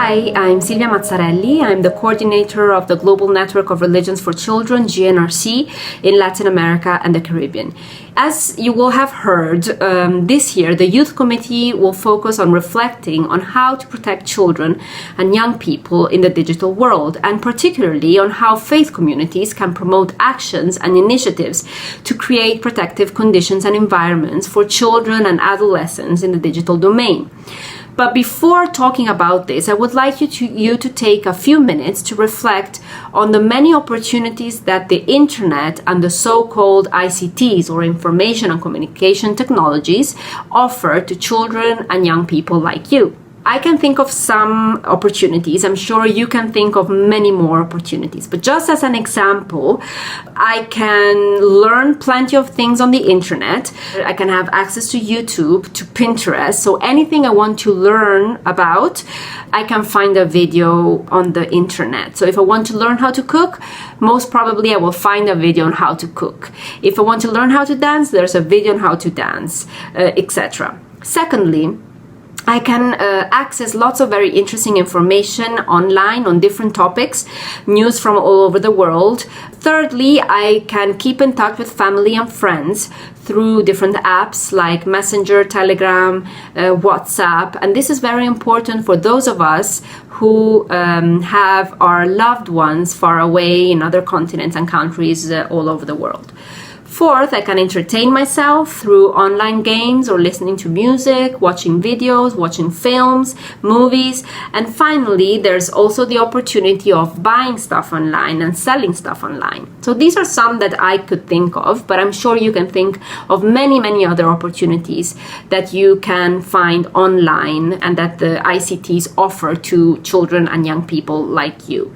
Hi, I'm Silvia Mazzarelli. I'm the coordinator of the Global Network of Religions for Children, GNRC, in Latin America and the Caribbean. As you will have heard, this year the Youth Committee will focus on reflecting on how to protect children and young people in the digital world, and particularly on how faith communities can promote actions and initiatives to create protective conditions and environments for children and adolescents in the digital domain. But before talking about this, I would like you to take a few minutes to reflect on the many opportunities that the internet and the so-called ICTs, or information and communication technologies, offer to children and young people like you. I can think of some opportunities. I'm sure you can think of many more opportunities. But just as an example, I can learn plenty of things on the internet. I can have access to YouTube, to Pinterest. So anything I want to learn about, I can find a video on the internet. So if I want to learn how to cook, most probably I will find a video on how to cook. If I want to learn how to dance, there's a video on how to dance, etc. Secondly, I can access lots of very interesting information online on different topics, news from all over the world. Thirdly, I can keep in touch with family and friends through different apps like Messenger, Telegram, WhatsApp. And this is very important for those of us who have our loved ones far away in other continents and countries all over the world. Fourth, I can entertain myself through online games or listening to music, watching videos, watching films, movies. And finally, there's also the opportunity of buying stuff online and selling stuff online. So these are some that I could think of, but I'm sure you can think of many, many other opportunities that you can find online and that the ICTs offer to children and young people like you.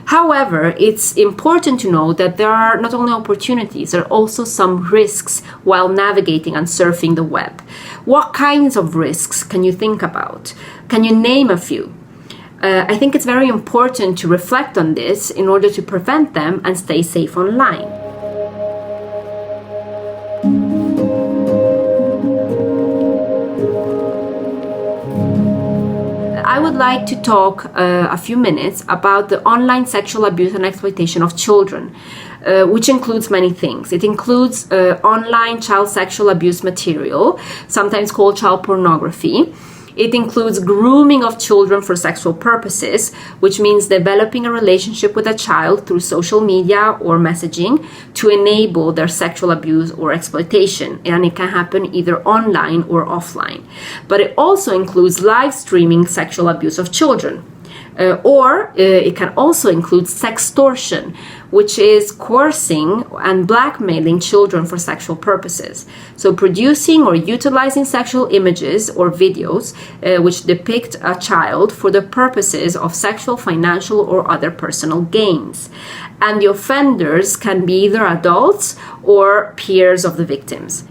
However, it's important to know that there are not only opportunities, there are also some risks while navigating and surfing the web. What kinds of risks can you think about? Can you name a few? I think it's very important to reflect on this in order to prevent them and stay safe online. I would like to talk a few minutes about the online sexual abuse and exploitation of children, which includes many things. It includes online child sexual abuse material, sometimes called child pornography. It includes grooming of children for sexual purposes, which means developing a relationship with a child through social media or messaging to enable their sexual abuse or exploitation. And it can happen either online or offline. But it also includes live streaming sexual abuse of children. Or it can also include sextortion, which is coercing and blackmailing children for sexual purposes. So producing or utilizing sexual images or videos which depict a child for the purposes of sexual, financial, or other personal gains. And the offenders can be either adults or peers of the victims.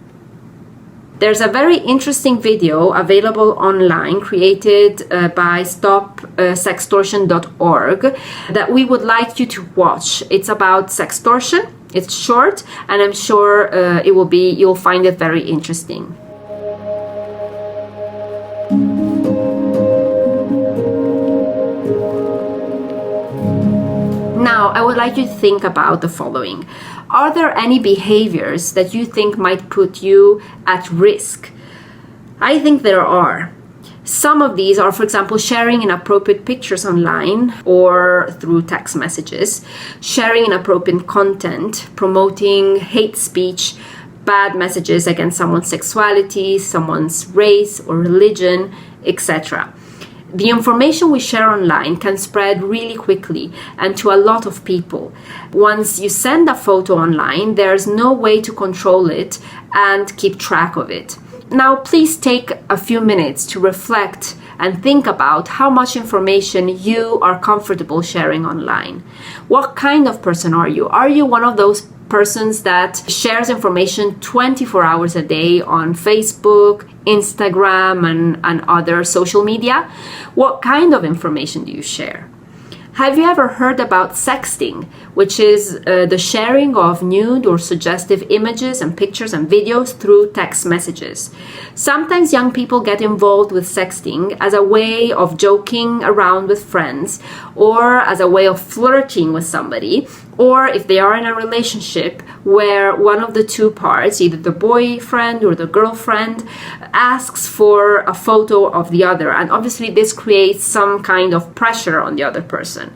There's a very interesting video available online created by stopsextortion.org that we would like you to watch. It's about sextortion. It's short, and I'm sure you'll find it very interesting. Now, I would like you to think about the following. Are there any behaviors that you think might put you at risk? I think there are. Some of these are, for example, sharing inappropriate pictures online or through text messages, sharing inappropriate content, promoting hate speech, bad messages against someone's sexuality, someone's race or religion, etc. The information we share online can spread really quickly and to a lot of people. Once you send a photo online, there's no way to control it and keep track of it. Now, please take a few minutes to reflect and think about how much information you are comfortable sharing online. What kind of person are you? Are you one of those persons that shares information 24 hours a day on Facebook, Instagram, and other social media? What kind of information do you share? Have you ever heard about sexting, which is the sharing of nude or suggestive images and pictures and videos through text messages? Sometimes young people get involved with sexting as a way of joking around with friends, or as a way of flirting with somebody, or if they are in a relationship where one of the two parts, either the boyfriend or the girlfriend, asks for a photo of the other. And obviously this creates some kind of pressure on the other person.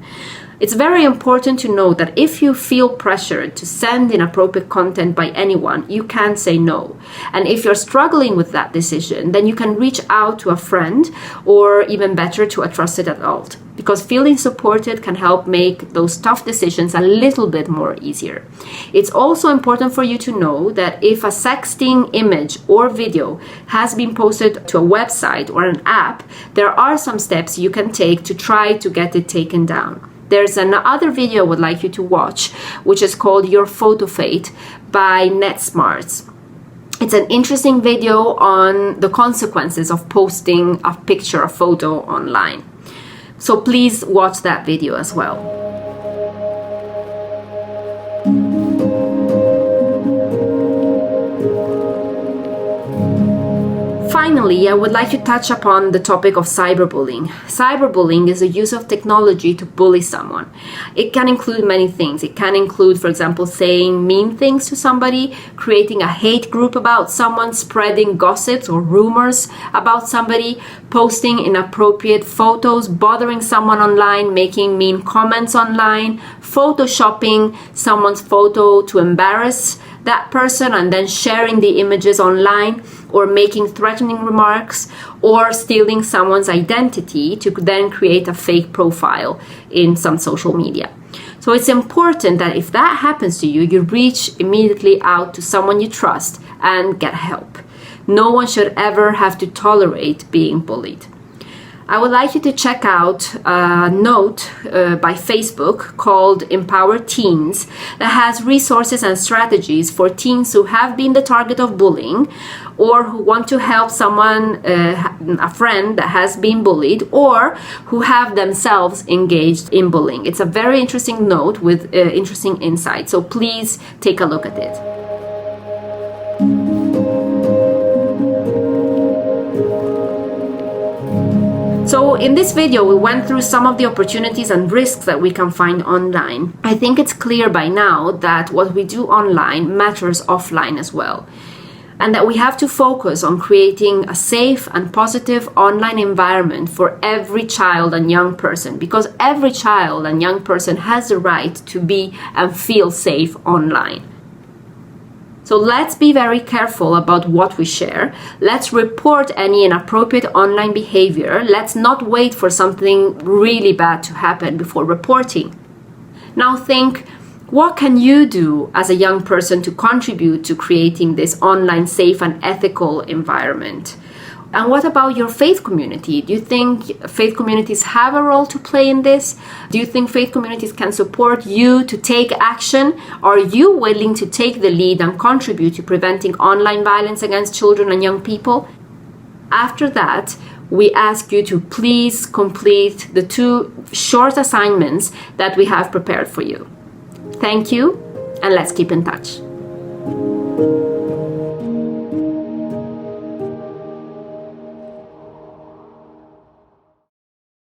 It's very important to know that if you feel pressured to send inappropriate content by anyone, you can say no. And if you're struggling with that decision, then you can reach out to a friend, or even better, to a trusted adult. Because feeling supported can help make those tough decisions a little bit more easier. It's also important for you to know that if a sexting image or video has been posted to a website or an app, there are some steps you can take to try to get it taken down. There's another video I would like you to watch, which is called Your Photo Fate by NetSmarts. It's an interesting video on the consequences of posting a picture or photo online. So please watch that video as well. Finally, I would like to touch upon the topic of cyberbullying. Cyberbullying is the use of technology to bully someone. It can include many things. It can include, for example, saying mean things to somebody, creating a hate group about someone, spreading gossips or rumors about somebody, posting inappropriate photos, bothering someone online, making mean comments online, photoshopping someone's photo to embarrass that person and then sharing the images online, or making threatening remarks, or stealing someone's identity to then create a fake profile in some social media. So it's important that if that happens to you, you reach immediately out to someone you trust and get help. No one should ever have to tolerate being bullied. I would like you to check out a note by Facebook called Empower Teens that has resources and strategies for teens who have been the target of bullying, or who want to help someone, a friend that has been bullied, or who have themselves engaged in bullying. It's a very interesting note with interesting insights, so please take a look at it. So in this video, we went through some of the opportunities and risks that we can find online. I think it's clear by now that what we do online matters offline as well, and that we have to focus on creating a safe and positive online environment for every child and young person, because every child and young person has the right to be and feel safe online. So let's be very careful about what we share. Let's report any inappropriate online behavior. Let's not wait for something really bad to happen before reporting. Now think, what can you do as a young person to contribute to creating this online safe and ethical environment? And what about your faith community? Do you think faith communities have a role to play in this? Do you think faith communities can support you to take action? Are you willing to take the lead and contribute to preventing online violence against children and young people? After that, we ask you to please complete the 2 short assignments that we have prepared for you. Thank you, and let's keep in touch.